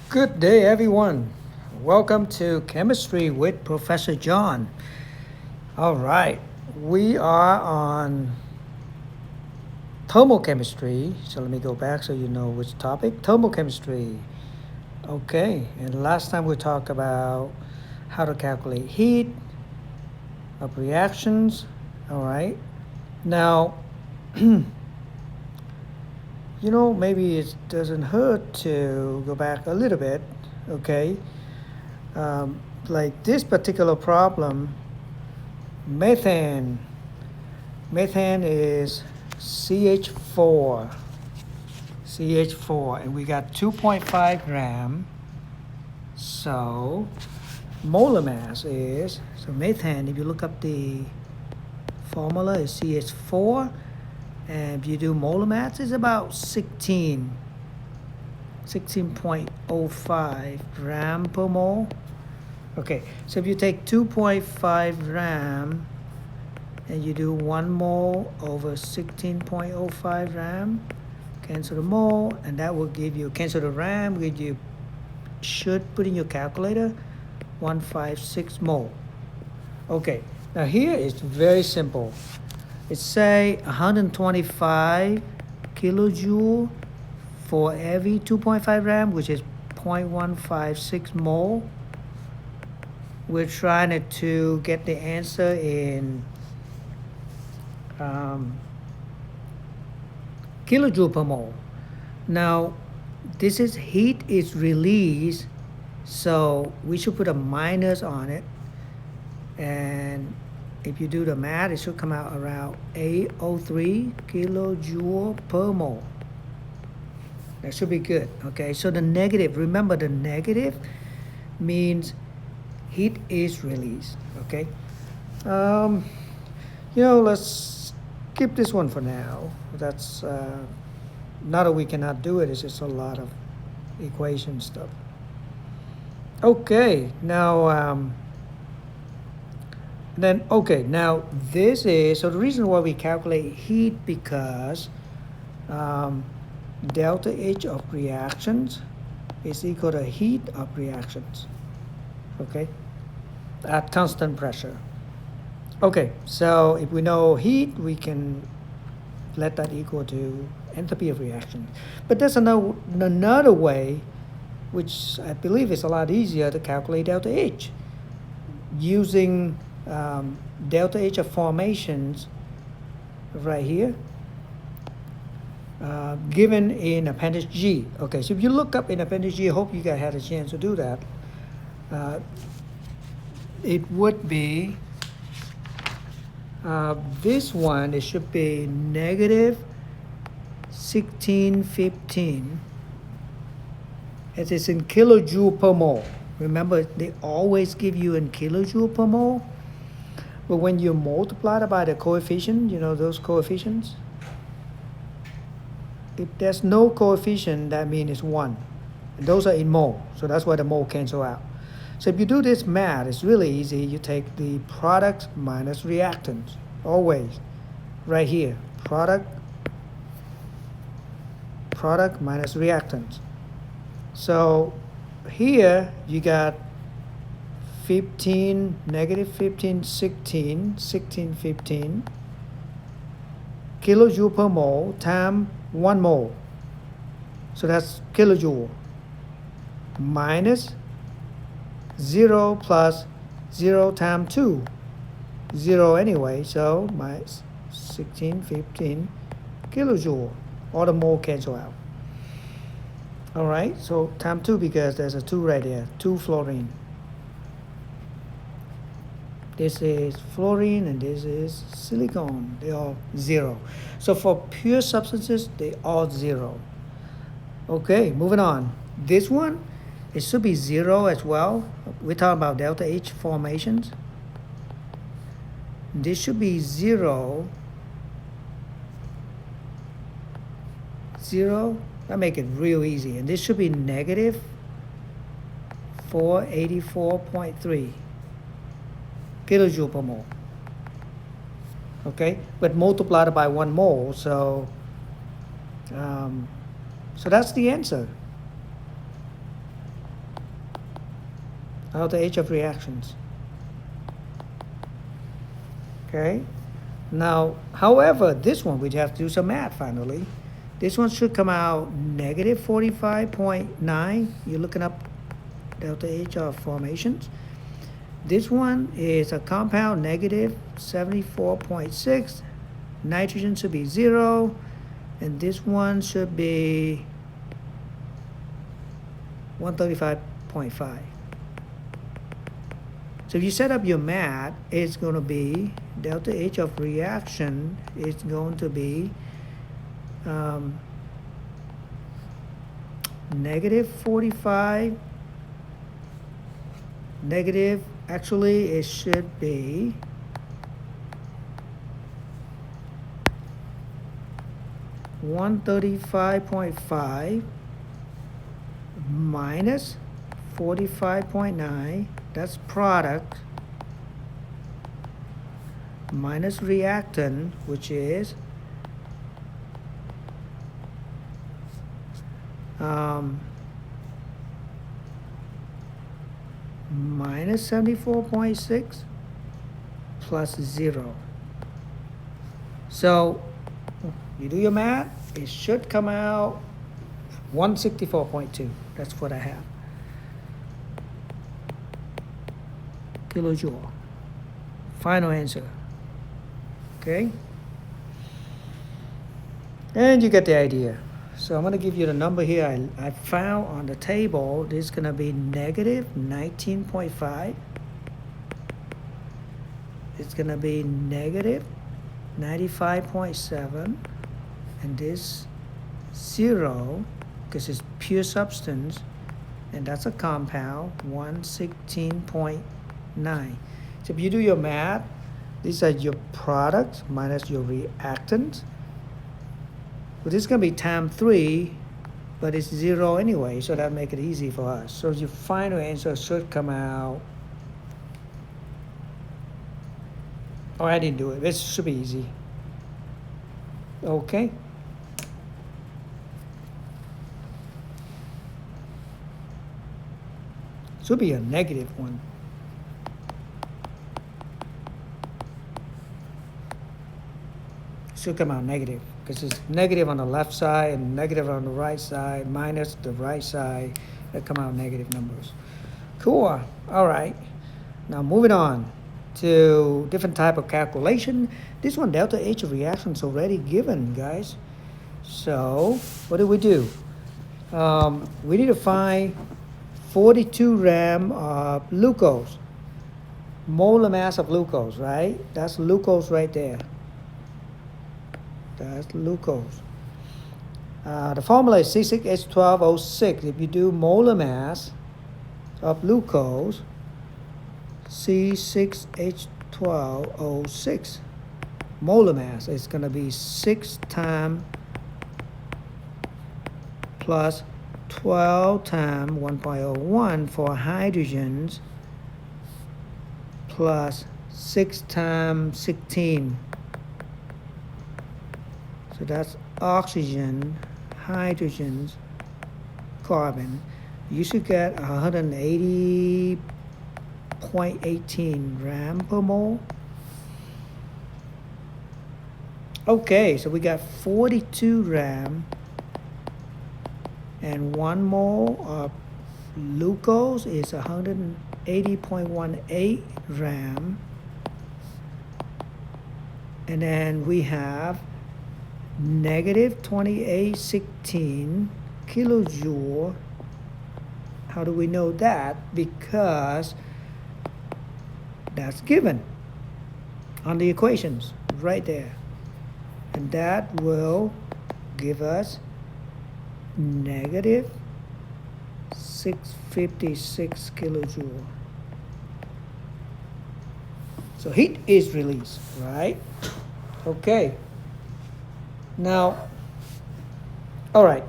Good day, everyone. Welcome to Chemistry with Professor John. All right, we are on thermochemistry. So let me go back so you know which topic. Thermochemistry. Okay, and last time we talked about how to calculate heat of reactions. All right, now, maybe it doesn't hurt to go back a little bit. Okay, um, like this particular problem, methane. Methane is CH4. CH4, and we got 2.5 gram. So molar mass is, so methane, if you look up the formula, is CH4. And if you do molar mass, it's about 16.05 gram per mole. Okay, so if you take 2.5 gram and you do 1 mole over 16.05 gram, cancel the mole, and that will give you, cancel the gram, you should put in your calculator 156 mole. Okay, now here it's very simple. It's say 125 kilojoule for every 2.5 gram, which is 0.156 mole. We're trying to get the answer in kilojoule per mole. Now, this is heat is released, so we should put a minus on it. And if you do the math, it should come out around 803 kilojoule per mole. That should be good, okay? So the negative, remember the negative means heat is released, okay? Let's skip this one for now. That's not that we cannot do it, it's just a lot of equation stuff. Okay, now, now this is, so the reason why we calculate heat because delta H of reactions is equal to heat of reactions, okay, at constant pressure. Okay, so if we know heat, we can let that equal to enthalpy of reaction. But there's another way, which I believe is a lot easier to calculate delta H using delta H of formations right here, given in Appendix G. Okay, so if you look up in Appendix G, I hope you guys had a chance to do that. It would be this one, it should be negative 1615. It is in kilojoule per mole. Remember, they always give you in kilojoule per mole. But when you multiply it by the coefficient, those coefficients, if there's no coefficient, that means it's 1. And those are in mole, so that's why the mole cancel out. So if you do this math, it's really easy. You take the product minus reactants, always, right here. Product minus reactants. So here you got 15, negative 15, 16, 15 kilojoule per mole times 1 mole. So that's kilojoule minus 0 plus 0 times 2. 0 anyway, so minus 16, 15 kilojoule. All the mole cancel out. All right, so times 2 because there's a 2 right there, 2 fluorine. This is fluorine and this is silicon. They all 0. So for pure substances, they all 0. Okay, moving on. This one, it should be 0 as well. We're talking about delta H formations. This should be 0. 0. That make it real easy. And this should be negative 484.3 kilojoule per mole. Okay, but multiplied by 1 mole, so that's the answer. delta H of reactions. Okay. Now, however, this one, we have to do some math finally. This one should come out negative 45.9. You're looking up delta H of formations. This one is a compound negative 74.6. Nitrogen should be 0. And this one should be 135.5. So if you set up your math, it's going to be delta H of reaction is going to be negative 45, negative, actually it should be $135.5 minus 45.9, that's product, minus reactant, which is minus 74.6 plus 0. So you do your math, it should come out 164.2. That's what I have. Kilojoule. Final answer. Okay? And you get the idea. So I'm going to give you the number here I found on the table. This is going to be negative 19.5. It's going to be negative 95.7. And this 0, because it's pure substance, and that's a compound, 116.9. So if you do your math, these are your product minus your reactant. Well, this is going to be times 3, but it's 0 anyway, so that make it easy for us. So your final answer should come out. Oh, I didn't do it. This should be easy. Okay. Should be a negative one. Should come out negative because it's negative on the left side and negative on the right side minus the right side. That come out negative numbers. Cool. All right. Now moving on to different type of calculation. This one, delta H of reaction, is already given, guys. So what do? We need to find 42 gram of glucose, molar mass of glucose, right? That's glucose right there. That's glucose. The formula is C6H12O6. If you do molar mass of glucose, C6H12O6, molar mass is going to be 6 times plus 12 times 1.01 for hydrogens plus 6 times 16. So that's oxygen, hydrogens, carbon. You should get 180.18 gram per mole. Okay, so we got 42 gram and 1 mole of glucose is 180.18 gram. And then we have negative 2816 kilojoule. How do we know that? Because that's given on the equations right there. And that will give us negative 656 kilojoule. So heat is released, right? Okay. Now, all right.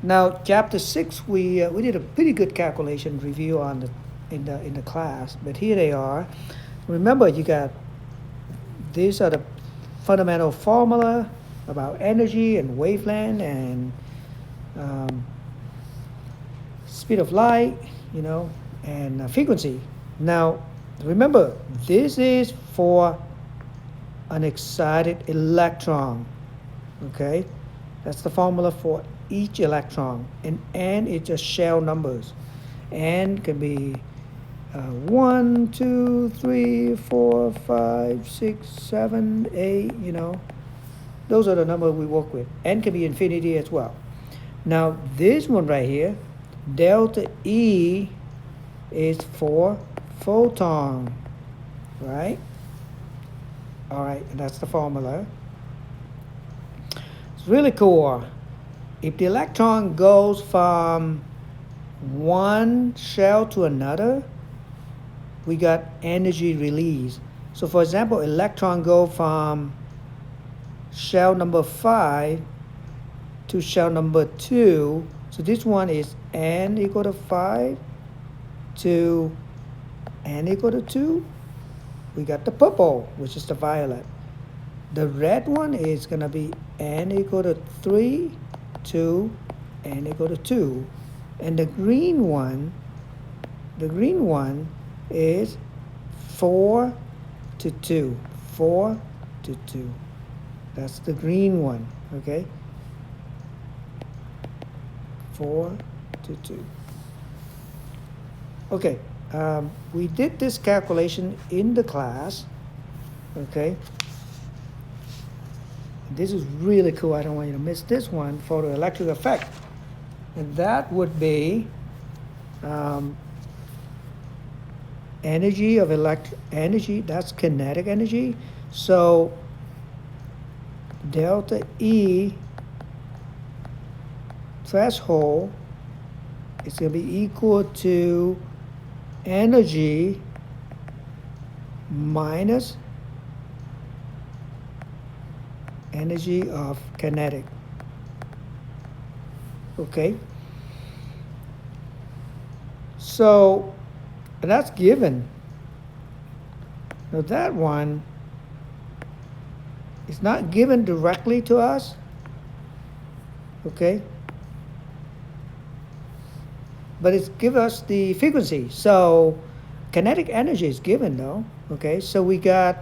Now, chapter 6, we did a pretty good calculation review on in the class, but here they are. Remember, you got these are the fundamental formula about energy and wavelength and speed of light. You know, and frequency. Now, remember, this is for an excited electron, okay? That's the formula for each electron, and N is just shell numbers. N can be 1, 2, 3, 4, 5, 6, 7, 8, you know. Those are the numbers we work with. N can be infinity as well. Now, this one right here, delta E is for photon, right? All right, and that's the formula. It's really cool. If the electron goes from one shell to another, we got energy release. So for example, electron go from shell number 5 to shell number 2. So this one is N equal to 5 to N equal to 2. We got the purple, which is the violet. The red one is going to be N equal to 3 to N equal to 2. And the green one is 4 to 2. 4 to 2. That's the green one, okay? 4 to 2. Okay, we did this calculation in the class, okay? This is really cool. I don't want you to miss this one, photoelectric effect. And that would be energy of energy, that's kinetic energy. So delta E threshold is going to be equal to energy minus energy of kinetic. Okay? So that's given. Now that one is not given directly to us. Okay? But it's give us the frequency. So kinetic energy is given though. Okay, so we got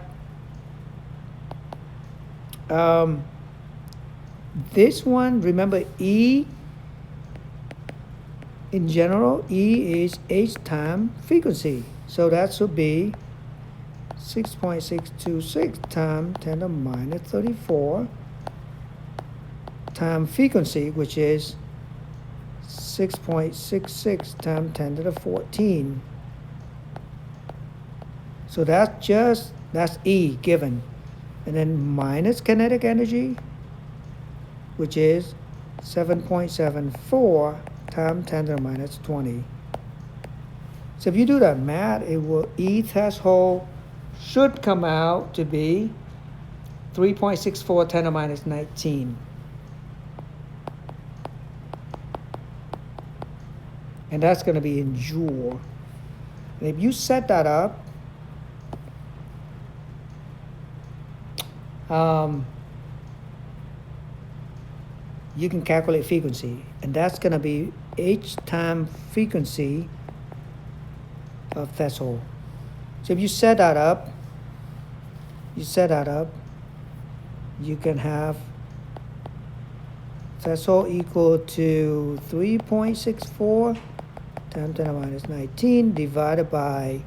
this one, remember E in general, E is H time frequency. So that should be 6.626 times 10 to the minus 34 times frequency, which is 6.66 times 10 to the 14. So that's E given. And then minus kinetic energy, which is 7.74 times 10 to the minus 20. So if you do that math, it will E threshold should come out to be 3.64 10 to the minus 19. And that's going to be in joule. And if you set that up, you can calculate frequency. And that's going to be H time frequency of threshold. So if you set that up, you can have threshold equal to 3.64 times 10 to the minus 19 divided by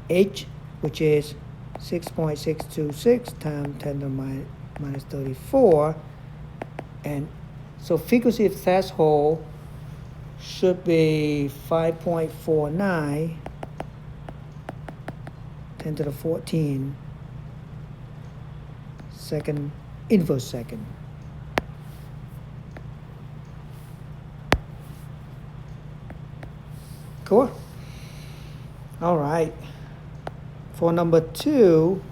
H, which is 6.626 times 10 to the minus 34. And so frequency of threshold should be 5.49 10 to the 14 second inverse second. Cool. All right. For number 2,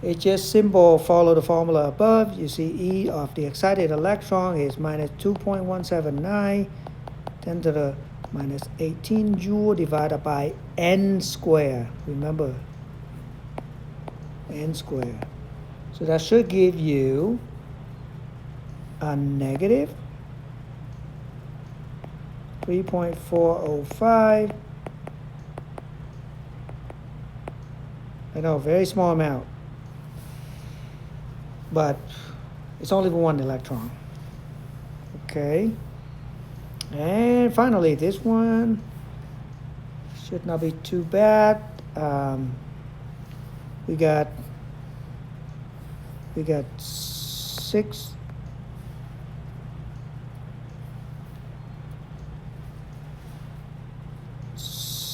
it's just simple. Follow the formula above. You see E of the excited electron is minus 2.179 10 to the minus 18 joule divided by N square. Remember, N square. So that should give you a negative 3.405. I know, very small amount, but it's only for one electron. Okay, and finally this one should not be too bad. We got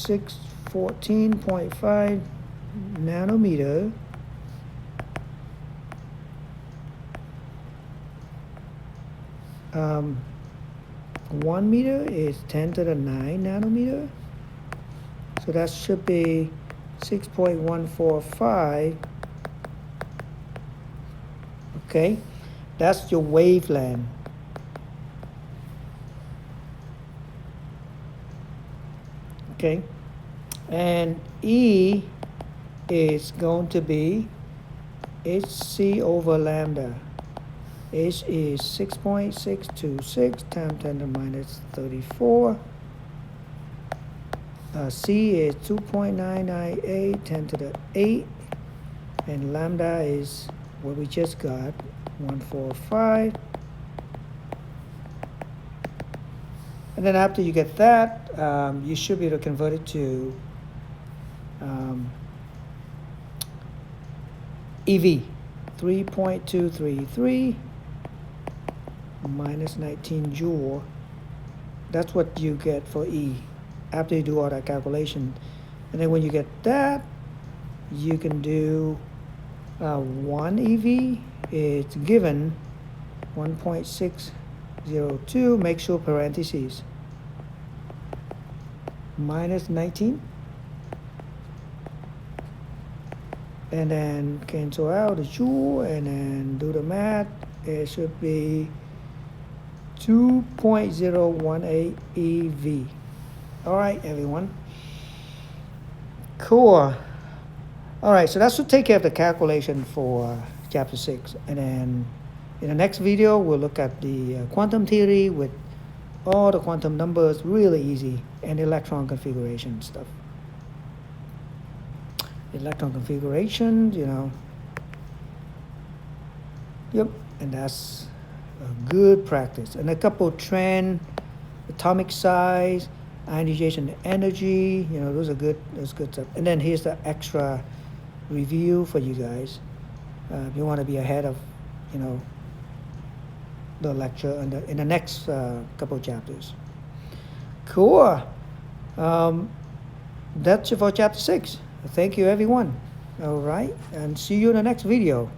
614.5 nanometer. Um, 1 meter is 10 to the 9 nanometer. So that should be 6.145. Okay, that's your wavelength. Okay, and E is going to be HC over lambda. H is 6.626 times 10 to the minus 34. C is 2.998 10 to the 8. And lambda is what we just got, 145. And then after you get that, you should be able to convert it to EV, 3.233 minus 19 joule. That's what you get for E after you do all that calculation. And then when you get that, you can do 1 EV. It's given 1.602, make sure parentheses, minus 19. And then cancel out the joule and then do the math. It should be 2.018 EV. All right, everyone. Cool. All right, so that should take care of the calculation for chapter 6. And then in the next video, we'll look at the quantum theory with all the quantum numbers, really easy, and electron configuration stuff. Electron configuration, you know. Yep, and that's a good practice. And a couple trend, atomic size, ionization energy, you know, those are good stuff. And then here's the extra review for you guys. If you want to be ahead of, you know, the lecture in the next couple chapters. Cool. That's it for chapter 6. Thank you, everyone. All right, and see you in the next video.